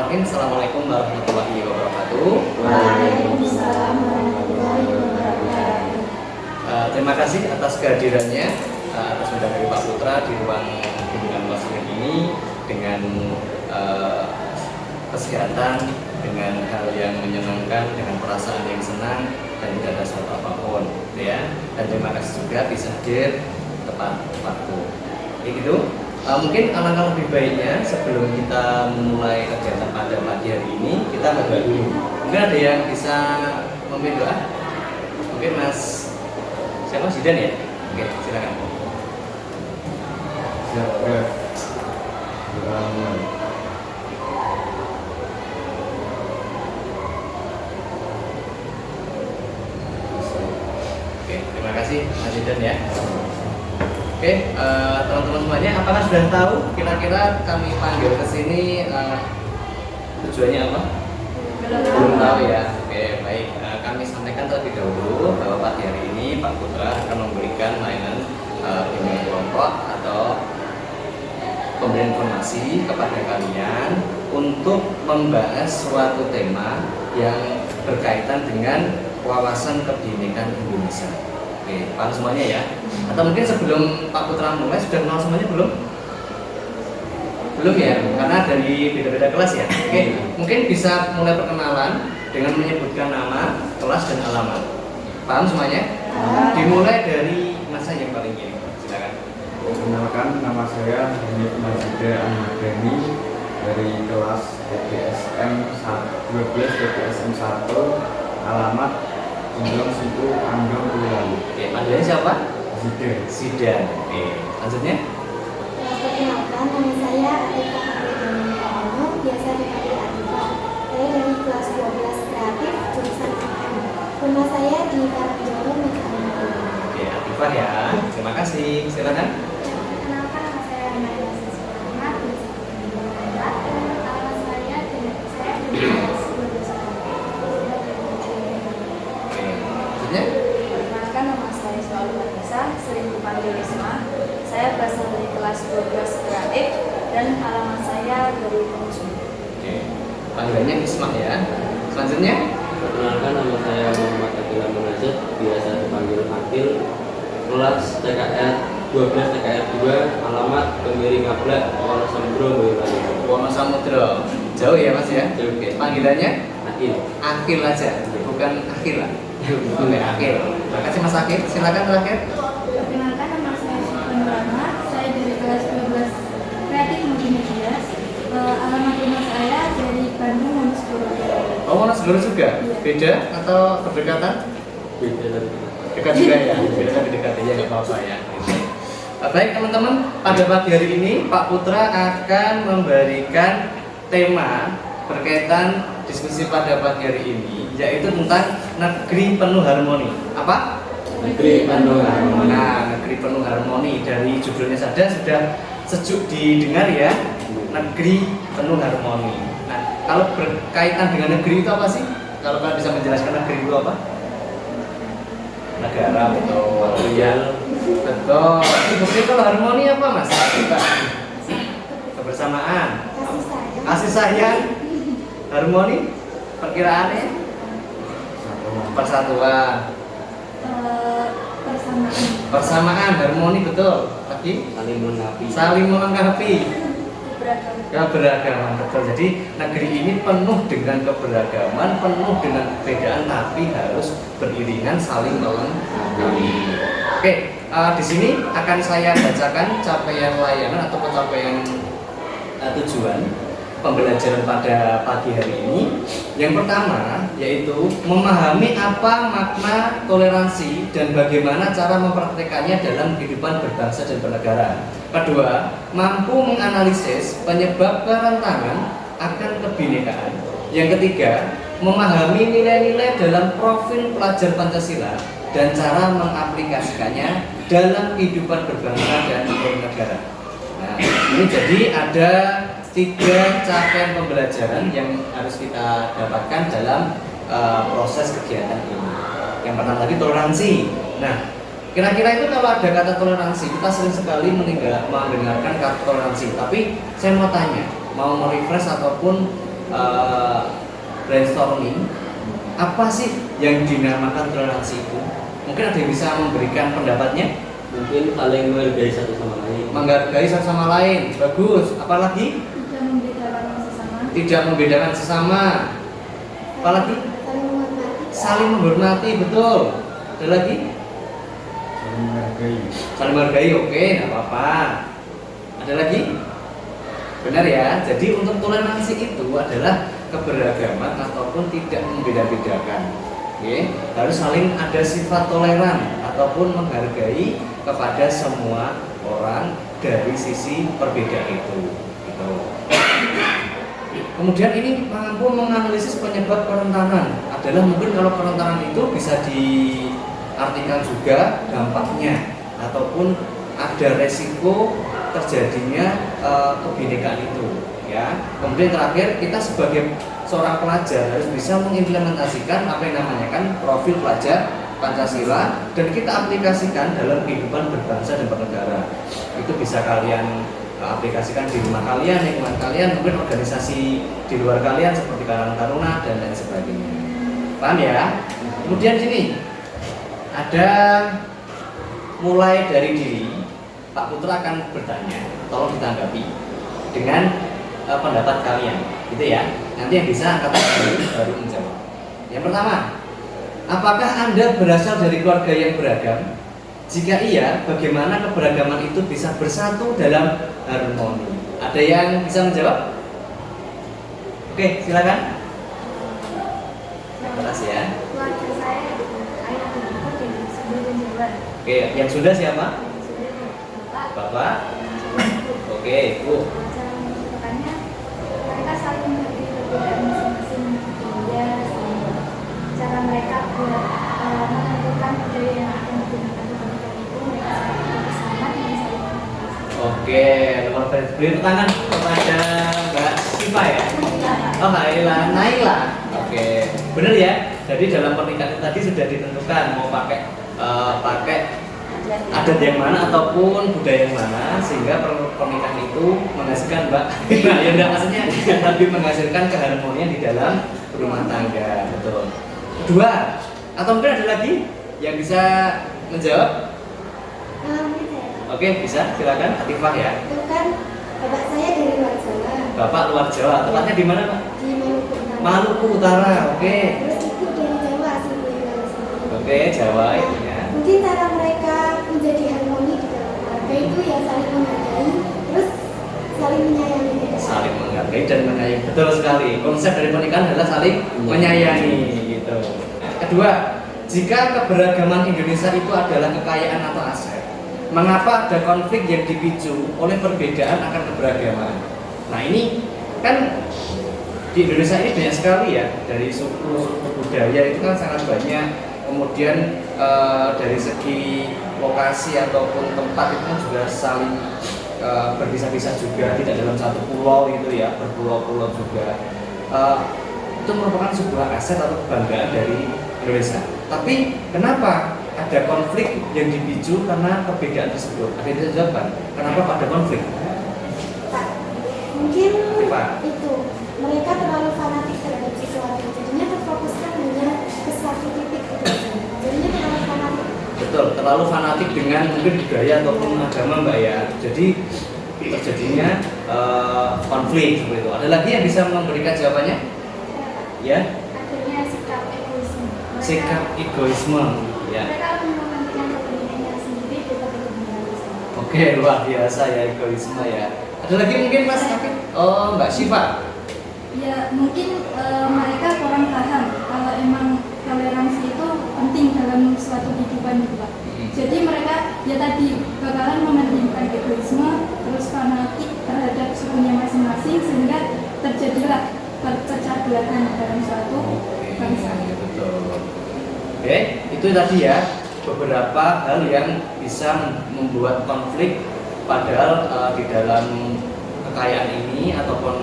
Bismillahirrahmanirrahim. Assalamualaikum warahmatullahi wabarakatuh. Waalaikumsalam warahmatullahi wabarakatuh. Terima kasih atas kehadirannya, atas undangan dari Pak Putra di ruang bimbingan muslim ini dengan kesehatan, dengan hal yang menyenangkan, dengan perasaan yang senang dan tidak ada suatu apapun, ya. Dan terima kasih juga bisa hadir tepat waktu. Kayak gitu. Mungkin alangkah lebih baiknya sebelum kita memulai kegiatan pada pagi hari ini kita berdoa dulu. Mungkin ada yang bisa memimpin doa? Mungkin Mas siapa? Zidan ya? Oke, silakan. Siap. Oke, terima kasih Mas Zidan ya. Oke, teman-teman semuanya, apakah sudah tahu kira-kira kami panggil ke sini tujuannya apa? Belum tahu ya. Oke, baik. Kami sampaikan terlebih dahulu bahwa pagi hari ini Pak Putra akan memberikan layanan bimbingan kelompok atau pemberian informasi kepada kalian untuk membahas suatu tema yang berkaitan dengan wawasan kebinekaan Indonesia. Oke, paham semuanya ya? Atau mungkin sebelum Pak Putra mulai sudah kenal semuanya belum? Belum ya? Karena dari beda-beda kelas ya? Oke, mungkin bisa mulai perkenalan dengan menyebutkan nama, kelas, dan alamat. Paham semuanya? Dimulai dari masa yang paling kiri. Silakan. Perkenalkan, nama saya Hanif Mazida Ahmadani dari kelas TPSM 12 TPSM 1, alamat Gunung Situ Andong Tulang. Oke, panggilannya siapa? Zida. Sidan. Oke, lanjutnya. Perkenalkan, nama saya Atifah Abdurrahman, biasa dipanggil Atifah. Saya dari kelas 12 kreatif jurusan FM. Rumah saya di Karangjowo, Medan. Oke, Atifah ya. Terima kasih. Silakan. Perkenalkan, nama saya Maria Siswana, biasa dipanggil Anda. Alamat saya di kelas 12 kreatif. Oke, lanjutnya. Perkenalkan, nama saya Selalu Vanessa, sering dipanggil Risma. Saya berasal dari kelas 12 kreatif dan alamat saya dari Pengusung. Oke, panggilannya Isma ya. Selanjutnya. Perkenalkan, nama saya Muhammad Akil Munajat, biasa dipanggil Akil, kelas TKR 12 TKR 2, alamat Kemiri Ngablak, Wonosamudro, Boyolali. Wonosamudro. Jauh ya Mas ya? Jauh. Oke, panggilannya Akil. Akil aja, bukan Akil lah. Oke, Akil. Terima kasih Mas Akil. Silakan terakhir. Perkenalkan, nama saya Syukran Rama. Saya dari kelas 12 kreatif multimedia. Alamat rumah saya dari Bandung, Wonosobo. Oh, Wonosobo juga? Beda atau berdekatan? Beda dari Dekat juga ya? Beda tapi dekat ya, nggak apa-apa ya. Baik teman-teman, pada pagi hari ini Pak Putra akan memberikan tema berkaitan diskusi pada pagi hari ini, yaitu tentang negeri penuh harmoni. Apa? Negeri penuh harmoni. Nah, negeri penuh harmoni, dari judulnya saja sudah sejuk didengar ya. Negeri penuh harmoni. Nah, kalau berkaitan dengan negeri itu apa sih? Kalau kalian bisa menjelaskan negeri itu apa? Negara, betul. Ya, betul. Negeri penuh harmoni apa Mas? Coba. Kebersamaan, Kasih sayang. kasih sayang, harmoni, perkiraannya, persatuan, Persamaan. persamaan, harmoni, betul. Lagi saling melengkapi. saling melengkapi, Keberagaman. keberagaman, betul. Jadi negeri ini penuh dengan keberagaman, penuh dengan perbedaan, tapi harus beriringan saling melengkapi. Oke, di sini akan saya bacakan capaian layanan atau pencapaian tujuan pembelajaran pada pagi hari ini. Yang pertama yaitu memahami apa makna toleransi dan bagaimana cara mempraktekannya dalam kehidupan berbangsa dan bernegara. Kedua, mampu menganalisis penyebab kerentangan akan kebinekaan. Yang ketiga, memahami nilai-nilai dalam profil pelajar Pancasila dan cara mengaplikasikannya dalam kehidupan berbangsa dan bernegara. Nah, ini jadi ada 3 capaian pembelajaran yang harus kita dapatkan dalam proses kegiatan ini. Yang pertama tadi toleransi. Nah, kira-kira itu kalau ada kata toleransi, kita sering sekali mendengarkan kata toleransi. Tapi saya mau tanya, mau merefresh ataupun brainstorming apa sih yang dinamakan toleransi itu. Mungkin ada yang bisa memberikan pendapatnya. Mungkin saling menghargai satu sama lain. Menghargai satu sama lain, bagus. Apalagi Tidak membedakan sesama. tidak membedakan sesama. Apalagi Saling menghormati. saling menghormati, betul. Ada lagi? Saling menghargai. Saling menghargai, oke, nggak apa-apa. Ada lagi? Benar ya. Jadi untuk toleransi itu adalah keberagaman ataupun tidak membeda-bedakan. Oke, harus saling ada sifat toleran ataupun menghargai kepada semua orang dari sisi perbedaan itu. Gitu. Kemudian ini mampu menganalisis penyebab kerentanan. Adalah mungkin kalau kerentanan itu bisa diartikan juga dampaknya ataupun ada resiko terjadinya kebinekaan itu. Ya. Kemudian terakhir kita sebagai seorang pelajar harus bisa mengimplementasikan apa yang namanya kan profil pelajar Pancasila dan kita aplikasikan dalam kehidupan berbangsa dan bernegara. Itu bisa kalian aplikasikan di rumah kalian, lingkungan kalian, mungkin organisasi di luar kalian seperti Karang Taruna dan lain sebagainya. Paham ya? Kemudian sini ada mulai dari diri, Pak Putra akan bertanya, tolong ditanggapi dengan pendapat kalian, gitu ya. Nanti yang bisa angkat tangan baru menjawab. Yang pertama, apakah Anda berasal dari keluarga yang beragam? Jika iya, bagaimana keberagaman itu bisa bersatu dalam harmoni? Ada yang bisa menjawab? Oke, silakan. Terima kasih ya. Keluarga saya ayah dan ibu dari Sunda dan Jawa. Oke, yang sudah siapa? Sunda dan Bapak. Bapak. Oke, Ibu. Cara menentukannya mereka saling menghargai perbedaan masing-masing budaya, cara mereka buat menentukan budaya yang akan digunakan pernikahan itu mereka saling bersama dan saling menghargai. Oke, nomor beri tangan kepada Mbak Siva ya. Oh, Naila. Oke, benar ya. Jadi dalam pernikahan tadi sudah ditentukan mau pakai adat yang mana ataupun budaya yang mana sehingga pernikahan itu menghasilkan Mbak. Nah, ya enggak maksudnya tapi menghasilkan keharmonian di dalam rumah tangga, betul. Kedua, atau mungkin ada lagi yang bisa menjawab? Mungkin saya. Oke, bisa, silakan Atifah ya. Itu kan bapak saya dari luar Jawa. Bapak luar Jawa, tepatnya di mana, Pak? Di Maluku Utara. Maluku Utara, oke. Terus ibu dari Jawa asli dari sini. Oke, Jawa ibunya. Mungkin cara mereka menjadi harmoni di dalam keluarga itu ya saling menghargai, terus saling menyayangi. Saling menghargai dan menyayangi, betul sekali. Konsep dari pernikahan adalah saling menyayangi, gitu. Kedua, jika keberagaman Indonesia itu adalah kekayaan atau aset, mengapa ada konflik yang dipicu oleh perbedaan akan keberagaman? Nah, ini kan di Indonesia ini banyak sekali ya, dari suku budaya itu kan sangat banyak. Kemudian dari segi lokasi ataupun tempat itu kan juga saling berpisah-pisah juga, tidak dalam satu pulau gitu ya, berpulau-pulau juga. Itu merupakan sebuah aset atau kebanggaan dari Indonesia. Tapi kenapa ada konflik yang dipicu karena perbedaan tersebut? Ada yang bisa jawab? Kenapa ada konflik? Pak, mungkin Pak. itu mereka terlalu fanatik terhadap sesuatu, jadinya terfokuskan hanya ke satu titik gitu. Jadinya terlalu fanatik. Betul, terlalu fanatik dengan mungkin budaya ataupun agama Mbak ya. Jadi terjadinya konflik seperti itu. Ada lagi yang bisa memberikan jawabannya? Ya, Akhirnya sikap egoisme. sikap egoisme. Ya. Mereka lebih mementingkan kepentingannya sendiri daripada kepentingan bersama. Oke, luar biasa ya egoisme ya. Ada lagi mungkin Mas Kapit? Oh, Mbak Syifa. Ya mungkin mereka kurang paham kalau emang toleransi itu penting dalam suatu kehidupan gitu Pak. Jadi mereka ya tadi bakalan mementingkan egoisme terus fanatik terhadap sukunya masing-masing sehingga terjadilah perpecah belahan dalam suatu bangsa. Betul. Oke, itu tadi ya beberapa hal yang bisa membuat konflik padahal di dalam kekayaan ini ataupun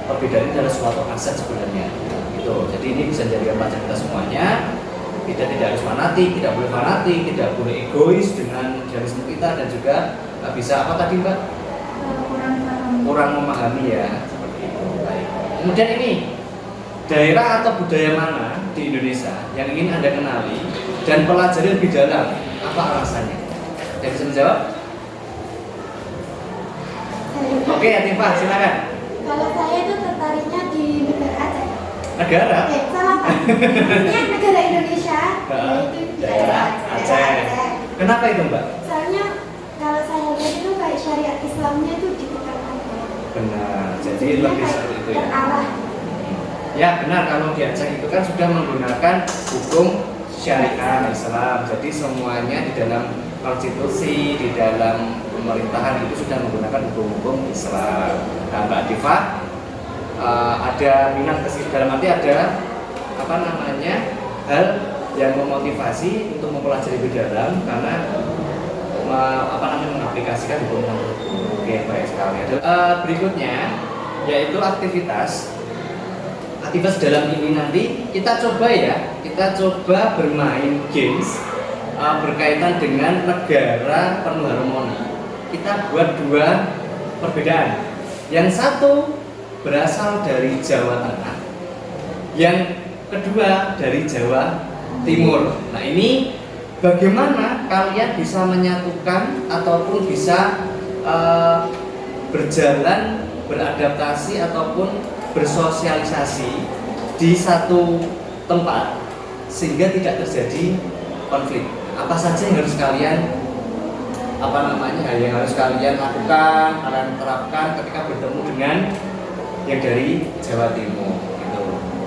perbedaan ini adalah suatu aset sebenarnya. Gitu. Jadi ini bisa jadi pelajaran kita semuanya. Kita tidak harus fanatik, tidak boleh fanatik, tidak boleh egois dengan idealisme kita dan juga bisa apa tadi Mbak? Kurang paham. Kurang memahami ya seperti itu. Baik. Kemudian ini, daerah atau budaya mana di Indonesia yang ingin Anda kenali dan pelajari lebih dalam? Apa alasannya? Yang bisa menjawab? Oke, Atifah, silakan. Kalau saya itu tertariknya di negara Aceh. Negara? Salah Pak. Maksudnya negara Indonesia, yaitu Daerah Aceh. Kenapa itu, Mbak? Soalnya kalau saya lihat itu kayak syariat Islamnya itu ditekankan banget. Benar, jadi Jadinya lebih kayak seperti itu ya. terarah. Ya benar, kalau di Aceh itu kan sudah menggunakan hukum syariat Islam. Jadi semuanya di dalam konstitusi, di dalam pemerintahan itu sudah menggunakan hukum-hukum Islam. Nah, Mbak Diva ada minat ke situ, dalam arti ada apa namanya hal yang memotivasi untuk mempelajari lebih dalam karena mengaplikasikan hukum tersebut. Oke, baik sekali. Berikutnya yaitu aktivitas dalam ini nanti kita coba bermain games berkaitan dengan negara penuh harmoni. Kita buat dua perbedaan. Yang satu berasal dari Jawa Tengah, yang kedua dari Jawa Timur. Nah, ini bagaimana kalian bisa menyatukan ataupun bisa berjalan, beradaptasi ataupun bersosialisasi di satu tempat sehingga tidak terjadi konflik. Apa saja yang harus kalian yang harus kalian lakukan, kalian terapkan ketika bertemu dengan yang dari Jawa Timur gitu.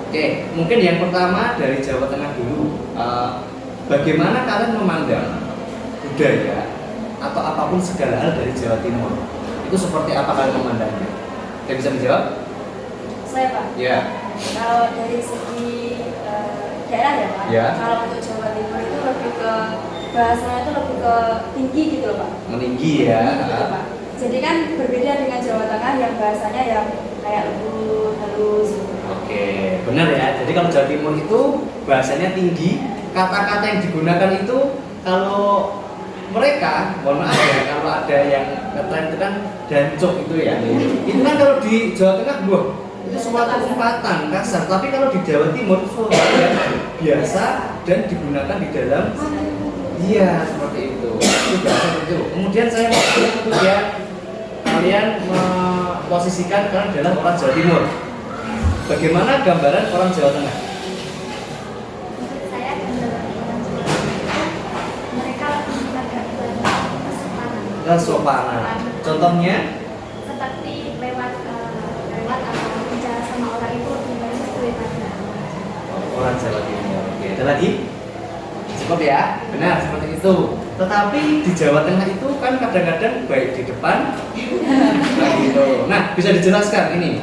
Oke, mungkin yang pertama dari Jawa Tengah dulu. Bagaimana kalian memandang budaya atau apapun segala hal dari Jawa Timur? Itu seperti apa kalian memandangnya? Kalian bisa menjawab? Saya Pak. Ya. Kalau dari segi daerah ya Pak. Ya. Kalau untuk Jawa Timur itu lebih ke bahasanya itu lebih ke tinggi gitu loh Pak. Meninggi ya. Tinggi gitu, Pak. Jadi kan berbeda dengan Jawa Tengah yang bahasanya yang kayak lembut, halus. Gitu. Oke, benar ya. Jadi kalau Jawa Timur itu bahasanya tinggi, kata-kata yang digunakan itu kalau mereka, mohon maaf ya, kalau ada yang ngetren itu kan dancuk itu ya. Itu kan kalau di Jawa Tengah, itu suatu umpatan kasar. Tapi kalau di Jawa Timur itu suatu yang biasa dan digunakan di dalam. Iya, seperti itu. Itu bahasa itu. Kemudian saya mau kemudian kalian memposisikan kalian adalah orang Jawa Timur. Bagaimana gambaran orang Jawa Tengah? Menurut saya gambaran orang Jawa Tengah mereka lebih menjaga kesopanan. Kesopanan. Contohnya? Seperti lewat atau bicara sama orang itu lebih baik daripada Orang Jawa Timur. Oke, ada lagi? Cukup ya? Benar, seperti itu. Tetapi di Jawa Tengah itu kan kadang-kadang baik di depan, baik gitu. Nah, bisa dijelaskan ini.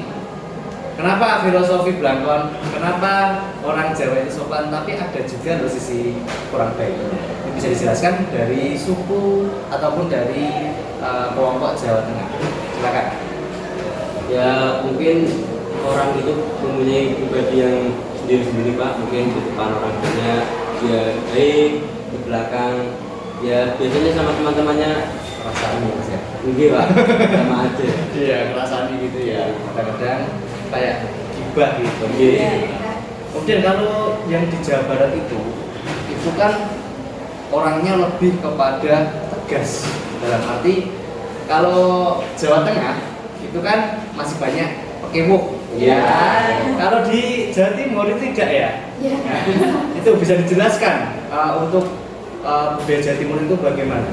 Kenapa filosofi belangkon? Kenapa orang Jawa itu sopan, tapi ada juga loh sisi kurang baiknya. Ini bisa dijelaskan dari suku ataupun dari kelompok Jawa Tengah. Silakan. Ya mungkin orang itu mempunyai pribadi yang sendiri-sendiri Pak. Mungkin di depan orang tuanya dia baik, di belakang ya biasanya sama teman-temannya Rasanya Mas ya. mungkin Pak sama aja. Iya, ngerasani gitu ya. Kadang-kadang kayak gibah gitu. Iya. Kemudian kalau yang di Jawa Barat itu kan orangnya lebih kepada tegas. Dalam arti kalau Jawa Tengah itu kan masih banyak pekewuk. Iya. Kalau di Jawa Timur itu tidak ya. ya. Nah, itu bisa dijelaskan untuk budaya Jawa Timur itu bagaimana?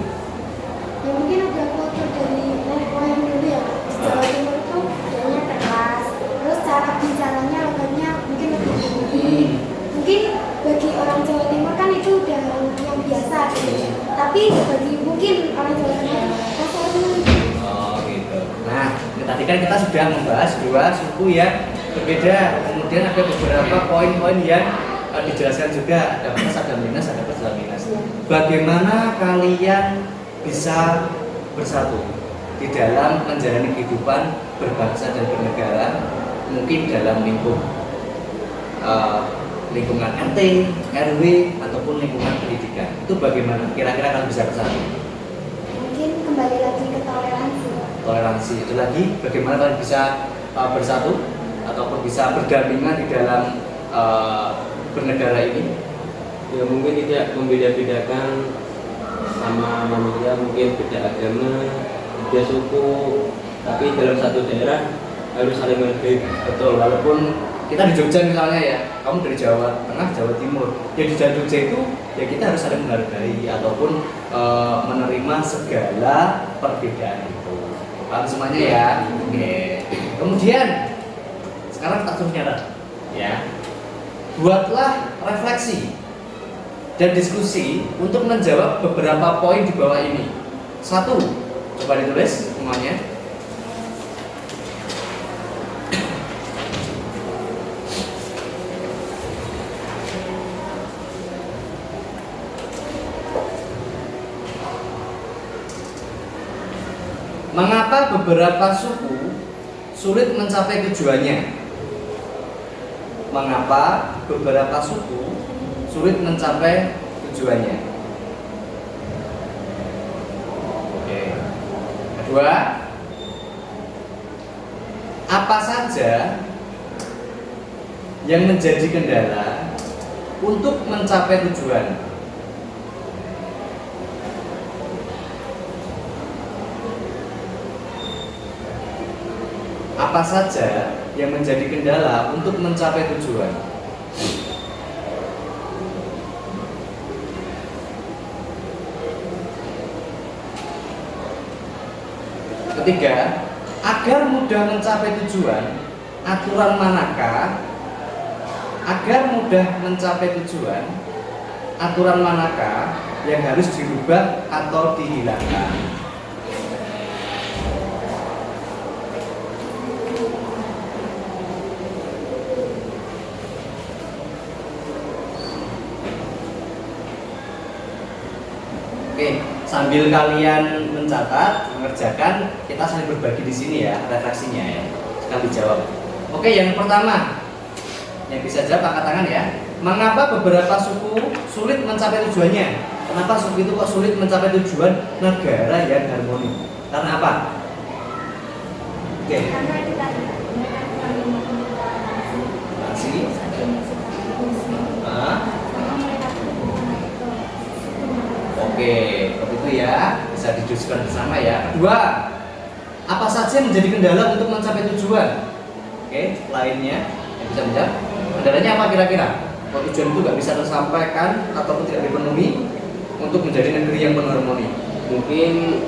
Ya mungkin ada kultur dari nenek moyang dulu ya Pak. Di Jawa Timur itu budayanya keras, terus cara bicaranya logatnya mungkin lebih tinggi. Mungkin bagi orang Jawa Timur kan itu udah yang biasa gitu. Tapi bagi mungkin orang Jawa Tengah rasanya Oh gitu. Nah, tadi kan kita sudah membahas dua suku yang berbeda. Kemudian ada beberapa poin-poin yang dijelaskan juga, ada plus, ada minus, ada plus, ada minus. Bagaimana kalian bisa bersatu di dalam menjalani kehidupan berbangsa dan bernegara, mungkin dalam lingkungan RT, RW, ataupun lingkungan pendidikan. Itu bagaimana? Kira-kira kalian bisa bersatu? mungkin kembali lagi ke toleransi. Toleransi itu lagi, bagaimana kalian bisa bersatu? ataupun bisa berdampingan di dalam bernegara ini? Ya mungkin tidak membeda-bedakan sama manusia, mungkin beda agama, beda suku, tapi dalam satu daerah harus saling menghargai. Betul, walaupun kita di Jogja misalnya ya, kamu dari Jawa Tengah, Jawa Timur, ya di Jogja itu ya kita harus saling menghargai ataupun menerima segala perbedaan itu. Paham semuanya ya? Oke. Kemudian sekarang tak suruh nyatet ya. Buatlah refleksi dan diskusi untuk menjawab beberapa poin di bawah ini. 1, coba ditulis semuanya. Mengapa beberapa suku sulit mencapai tujuannya? Mengapa beberapa suku sulit mencapai tujuannya? Oke. Kedua, apa saja yang menjadi kendala untuk mencapai tujuan? Apa saja yang menjadi kendala untuk mencapai tujuan? Ketiga, agar mudah mencapai tujuan, aturan manakah? Agar mudah mencapai tujuan, aturan manakah yang harus dirubah atau dihilangkan? Oke, sambil kalian mencatat, mengerjakan, kita saling berbagi di sini ya, refleksinya ya. Sekali jawab. Oke, yang pertama, yang bisa jawab angkat tangan ya. Mengapa beberapa suku sulit mencapai tujuannya? Kenapa suku itu kok sulit mencapai tujuan negara yang harmoni? Karena apa? Oke. Karena kita mereka kurang mentoleransi, sama mereka Oke, begitu ya, bisa didiskusikan bersama ya. Kedua, apa saja yang menjadi kendala untuk mencapai tujuan? Oke, lainnya yang bisa menjawab. Kendalanya apa kira-kira? Kalau tujuan itu nggak bisa tersampaikan ataupun tidak dipenuhi untuk menjadi negeri yang penuh harmoni. Mungkin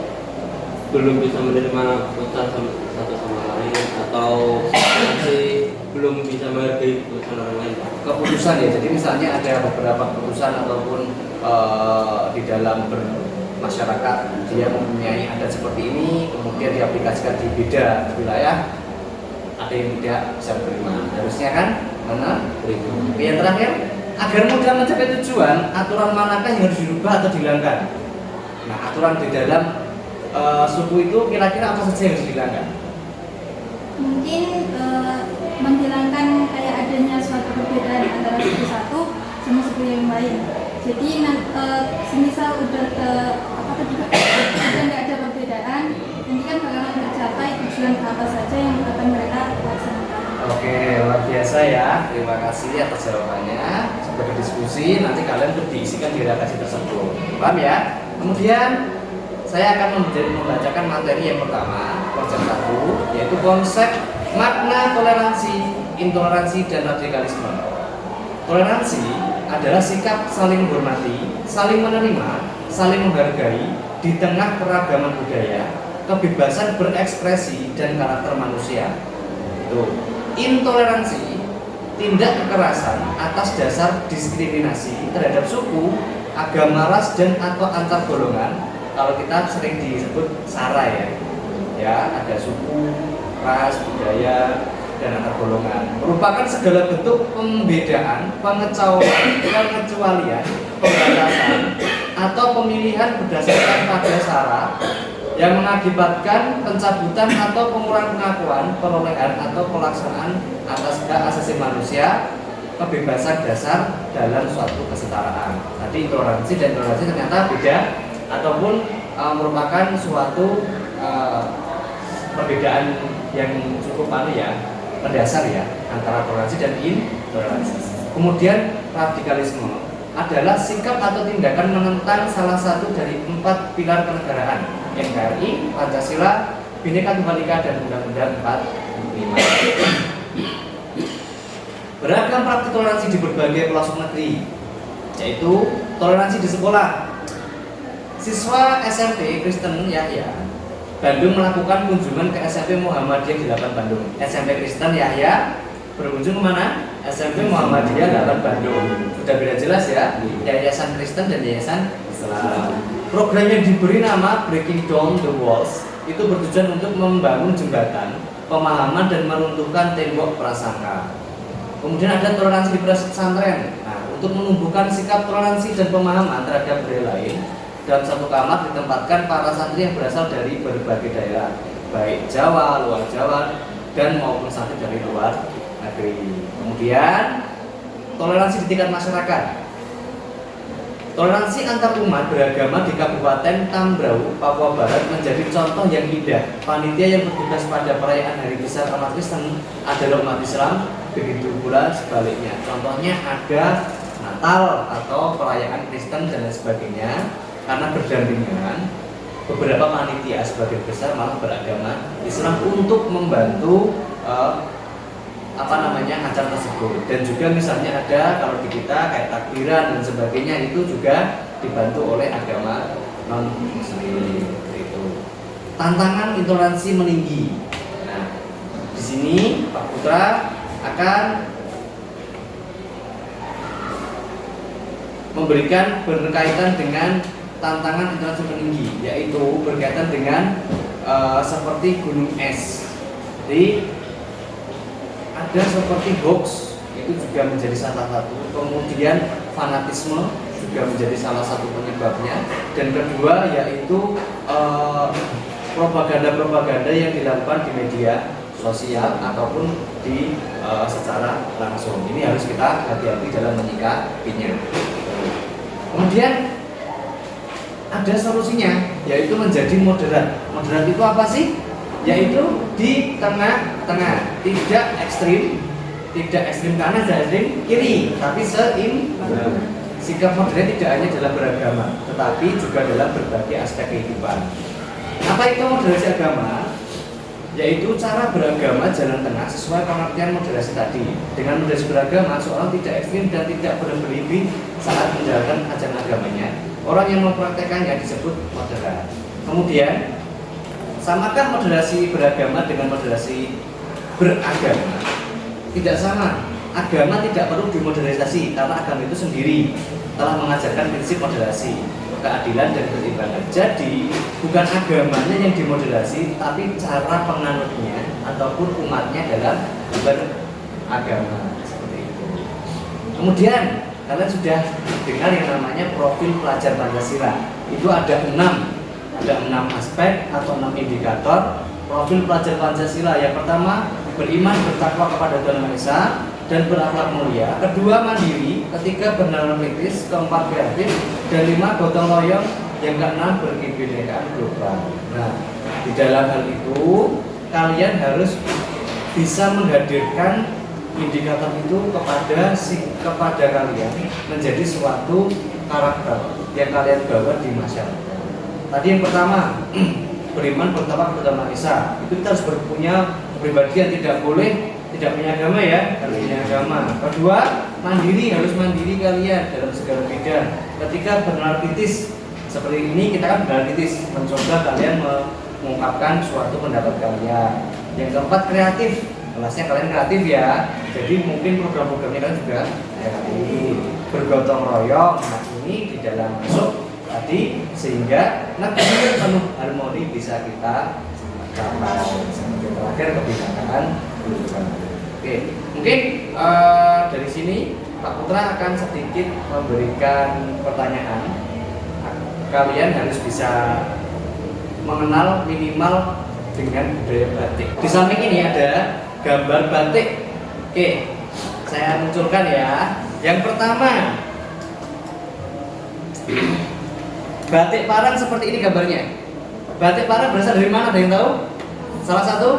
belum bisa menerima keputusan satu sama lain, atau masih belum bisa menghargai keputusan orang lain. Keputusan ya, jadi misalnya ada beberapa keputusan ataupun di dalam bermasyarakat dia mempunyai adat seperti ini, kemudian diaplikasikan di beda wilayah, ada yang tidak bisa menerima. Harusnya kan mana? Yang terakhir, agar mudah mencapai tujuan, aturan manakah yang harus dirubah atau dihilangkan? Nah, aturan di dalam suku itu kira-kira apa saja yang harus dihilangkan? Mungkin menghilangkan kayak adanya suatu perbedaan antara suku satu sama suku yang lain. Jadi semisal udah nggak ada perbedaan, nanti kan bakalan tercapai tujuan apa saja yang akan mereka laksanakan. Oke, luar biasa ya. Terima kasih atas jawabannya. Sebagai diskusi, nanti kalian untuk diisikan di relasi tersebut. Paham ya? Kemudian saya akan membacakan materi yang pertama, konsep 1, yaitu konsep makna toleransi, intoleransi, dan radikalisme. Toleransi adalah sikap saling menghormati, saling menerima, saling menghargai di tengah keragaman budaya, kebebasan berekspresi, dan karakter manusia. Itu. Intoleransi, tindak kekerasan atas dasar diskriminasi terhadap suku, agama, ras, dan atau antar golongan. Kalau kita sering disebut SARA ya, ada suku, ras, budaya, dan antar golongan, merupakan segala bentuk pembedaan, pengecualian, pembatasan, atau pemilihan berdasarkan pada SARA yang mengakibatkan pencabutan atau pengurangan pengakuan, perolehan atau pelaksanaan atas hak asasi manusia, kebebasan dasar dalam suatu kesetaraan. Tadi intoleransi dan toleransi ternyata beda ataupun merupakan suatu perbedaan yang cukup ya mendasar ya antara toleransi dan intoleransi. Kemudian radikalisme adalah sikap atau tindakan menentang salah satu dari 4 pilar kenegaraan, NKRI, Pancasila, Bhinneka Tunggal Ika, dan Undang-Undang 45. Beragam praktik toleransi di berbagai pelosok negeri, yaitu toleransi di sekolah. Siswa SMP Kristen Yahya Bandung melakukan kunjungan ke SMP Muhammadiyah 8 Bandung. SMP Kristen Yahya berkunjung kemana? SMP Muhammadiyah 8 Bandung. Sudah beda jelas ya, Yayasan Kristen dan Yayasan Islam. Program yang diberi nama Breaking Down the Walls itu bertujuan untuk membangun jembatan, pemahaman, dan meruntuhkan tembok prasangka. Kemudian ada toleransi di pesantren. Nah, untuk menumbuhkan sikap toleransi dan pemahaman terhadap budaya lain, dalam satu kamar ditempatkan para santri yang berasal dari berbagai daerah, baik Jawa, luar Jawa, dan maupun santri dari luar negeri. Kemudian toleransi di tingkat masyarakat. Toleransi antar umat beragama di Kabupaten Tambrau, Papua Barat menjadi contoh yang indah. Panitia yang bertugas pada perayaan Hari Besar umat Kristen adalah umat Islam, begitu pula sebaliknya. Contohnya ada Natal atau perayaan Kristen dan lain sebagainya. Karena berdampingan, beberapa panitia sebagian besar malah beragama Islam untuk membantu acara tersebut. Dan juga misalnya ada kalau di kita kayak takbiran dan sebagainya itu juga dibantu oleh agama non Muslim. Itu tantangan intoleransi meninggi. Nah, di sini Pak Putra akan memberikan berkaitan dengan tantangan intoleransi meninggi, yaitu berkaitan dengan seperti gunung es. Jadi ada seperti hoax, itu juga menjadi salah satu. Kemudian fanatisme juga menjadi salah satu penyebabnya. Dan kedua yaitu propaganda-propaganda yang dilakukan di media sosial ataupun di secara langsung. Ini harus kita hati-hati dalam menyikapinya. Kemudian ada solusinya, yaitu menjadi moderat. Moderat itu apa sih? Yaitu di tengah-tengah, tidak ekstrim kanan dan ekstrim kiri, tapi seimbang. Sikap moderat tidak hanya dalam beragama, tetapi juga dalam berbagai aspek kehidupan. Apa itu moderasi agama? Yaitu cara beragama jalan tengah sesuai pengertian moderasi tadi. Dengan moderasi beragama, seorang tidak ekstrim dan tidak berlebihan saat menjalankan ajaran agamanya. Orang yang mempraktekannya disebut moderat. Kemudian, samakan moderasi beragama dengan moderasi beragama? Tidak sama. Agama tidak perlu dimodernisasi karena agama itu sendiri telah mengajarkan prinsip moderasi, keadilan, dan keseimbangan. Jadi, bukan agamanya yang dimoderasi, tapi cara penganutnya ataupun umatnya dalam beragama. Seperti itu. Kemudian, kalian sudah dengar yang namanya profil pelajar Pancasila. Itu ada 6 aspek atau 6 indikator profil pelajar Pancasila. Yang pertama, beriman bertakwa kepada Tuhan Maha Esa dan berakhlak mulia. Kedua, mandiri. Ketiga, bernalar kritis. Keempat, kreatif. Dan 5, gotong royong. Yang keenam, berkebinekaan global. Nah, di dalam hal itu kalian harus bisa menghadirkan indikator itu kepada kalian menjadi suatu karakter yang kalian bawa di masyarakat. Tadi yang pertama, beriman bertakwa kepada Maha Esa. Itu kita harus punya kepribadian, tidak boleh tidak punya agama ya, harus punya agama. Kedua, harus mandiri kalian dalam segala bidang. Ketiga, bernalar kritis. Seperti ini kita kan bernalar kritis, mencoba kalian mengungkapkan suatu pendapat kalian. Yang keempat, kreatif. Kelasnya kalian kreatif ya, jadi mungkin program-programnya kalian juga kreatif. Bergotong royong, nah ini di dalam masuk tadi sehingga negeri penuh harmoni bisa kita capai. Seperti terakhir kebijakan. Oke, mungkin dari sini Pak Putra akan sedikit memberikan pertanyaan. Kalian harus bisa mengenal minimal dengan budaya batik. Di samping ini ada gambar batik. Oke, saya munculkan ya. Yang pertama, batik Parang seperti ini gambarnya. Batik Parang berasal dari mana? Ada yang tahu? Salah satu?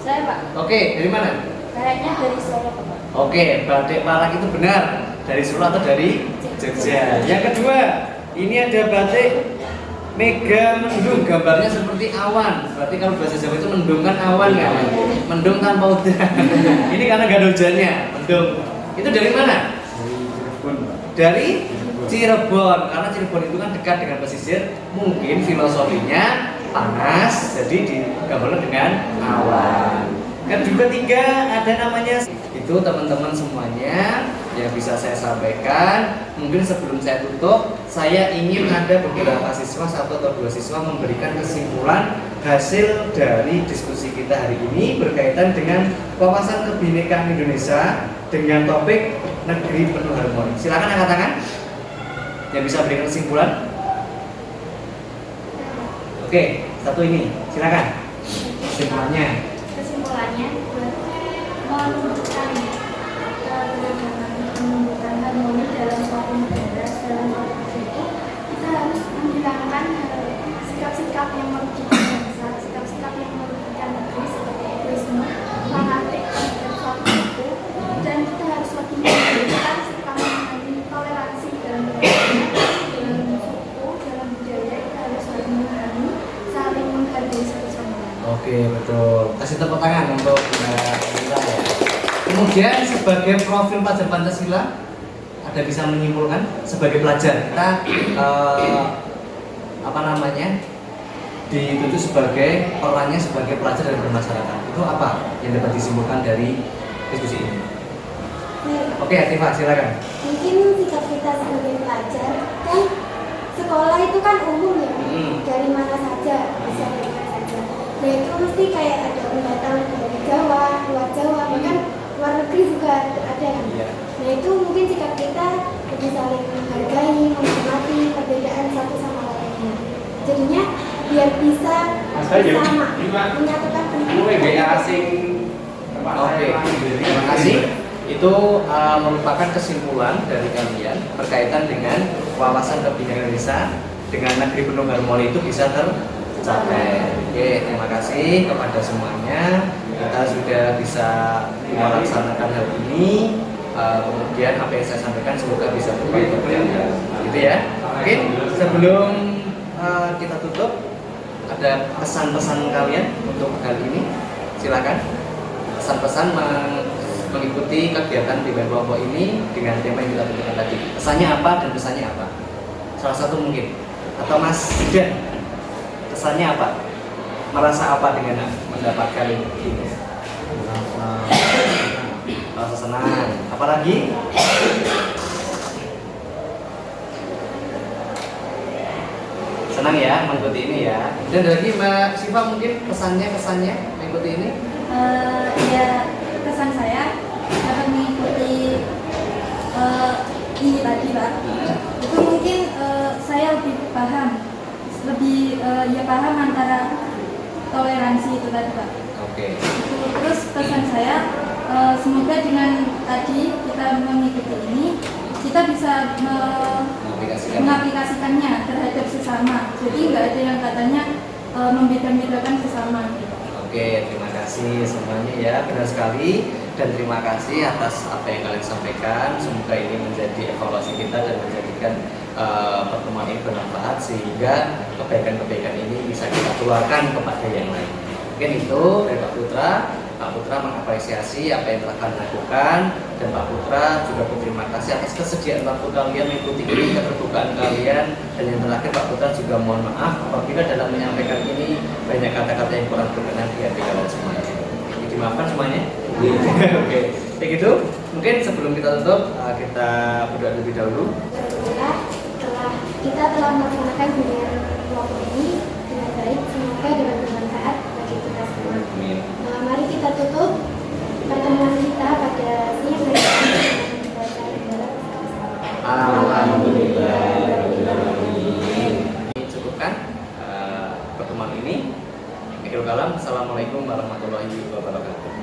Saya, Pak. Oke, dari mana? Kayaknya dari Solo Pak. Oke, batik Palak itu benar. Dari Solo atau dari Jogja? Yang kedua, ini ada batik Mega Mendung, gambarnya seperti awan. Berarti kalau bahasa Jawa itu mendung kan awan kan? Mendung tanpa udan. Ini karena gak ada hujannya, mendung. Itu dari mana? Dari Cirebon, Pak. Dari Cirebon. Karena Cirebon itu kan dekat dengan pesisir. Mungkin filosofinya panas, jadi digambarkan dengan awan. Yang ketiga ada namanya. Itu teman-teman semuanya yang bisa saya sampaikan. Mungkin sebelum saya tutup, saya ingin ada beberapa siswa, 1 atau 2 siswa memberikan kesimpulan hasil dari diskusi kita hari ini berkaitan dengan wawasan kebinekaan Indonesia dengan topik negeri penuh harmoni. Silakan angkat tangan yang bisa berikan kesimpulan. Oke, satu ini, silakan kesimpulannya. Kesimpulannya menunjukkan menunjukkan harmoni dalam suatu negara, dalam suatu itu kita harus menghilangkan sikap-sikap yang merugikan bangsa, sikap-sikap yang merugikan negeri seperti egoisme, fanatik terhadap suatu suku, dan kita harus lebih menunjukkan sikap memahami toleransi dalam beragama, dalam suku, dalam budaya. Kita harus saling memahami, saling menghargai satu sama lain. Oke, betul. Kasih tepuk tangan untuk Mbak Lila ya. Kemudian sebagai profil pelajar Pancasila, ada bisa menyimpulkan sebagai pelajar kita dituju sebagai perannya sebagai pelajar dan bermasyarakat. Itu apa yang dapat disimpulkan dari diskusi ini? Oke, Atifah, silakan. Mungkin sikap kita sebagai pelajar kan, sekolah itu kan umum ya, dari mana saja, bisa dari mana saja. Nah itu mesti kayak ada pendatang dari Jawa, luar Jawa, bahkan luar negeri juga ada kan. Nah itu mungkin sikap kita lebih saling menghargai, menghormati perbedaan satu sama lainnya. Jadinya biar bisa bersama menyatukan pendidikan. Oke, terima kasih. Itu merupakan kesimpulan dari kalian berkaitan dengan wawasan kebinekaan Indonesia dengan negeri penuh harmoni itu bisa tercapai. Oke, terima kasih kepada semuanya. Kita sudah bisa melaksanakan hal ini. Kemudian apa yang saya sampaikan semoga bisa bermanfaat untuk kalian. Gitu ya. Oke, sebelum kita tutup, ada pesan-pesan kalian untuk kali ini. Silakan. Pesan-pesan mengikuti kegiatan di kelompok ini dengan tema yang kita tentukan tadi. Pesannya apa dan pesannya apa? Salah satu mungkin. Atau Mas Zidan, pesannya apa? Merasa apa dengan mendapatkan ini? Merasa senang. Apalagi? Senang ya mengikuti ini ya. Dan ada lagi Mbak Siva mungkin pesannya mengikuti ini? Ya kesan saya dapat mengikuti ini tadi Pak. Itu mungkin saya lebih paham antara toleransi itu tadi Pak. Oke. Terus pesan saya semoga dengan tadi kita mengikuti ini kita bisa mengaplikasikannya terhadap sesama. Jadi nggak ada yang katanya membeda-bedakan sesama. Oke, terima kasih semuanya ya, benar sekali, dan terima kasih atas apa yang kalian sampaikan. Semoga ini menjadi evaluasi kita dan menjadikan pertemuan ini bermanfaat sehingga kebaikan-kebaikan ini bisa kita keluarkan kepada yang lain. Mungkin itu dari Pak Putra. Pak Putra mengapresiasi apa yang telah kalian lakukan, dan Pak Putra juga berterima kasih atas kesediaan waktu kalian mengikuti ini, keterbukaan kalian, dan yang terakhir Pak Putra juga mohon maaf apabila dalam menyampaikan ini banyak kata-kata yang kurang berkenan di hati kalian semuanya. Jadi dimaafkan semuanya. Oke, begitu. Mungkin sebelum kita tutup kita berdoa lebih dahulu. Kita telah melaksanakan hubungan kelompok ini dengan baik, semoga dapat bermanfaat bagi kita semua. Amin. Mari kita tutup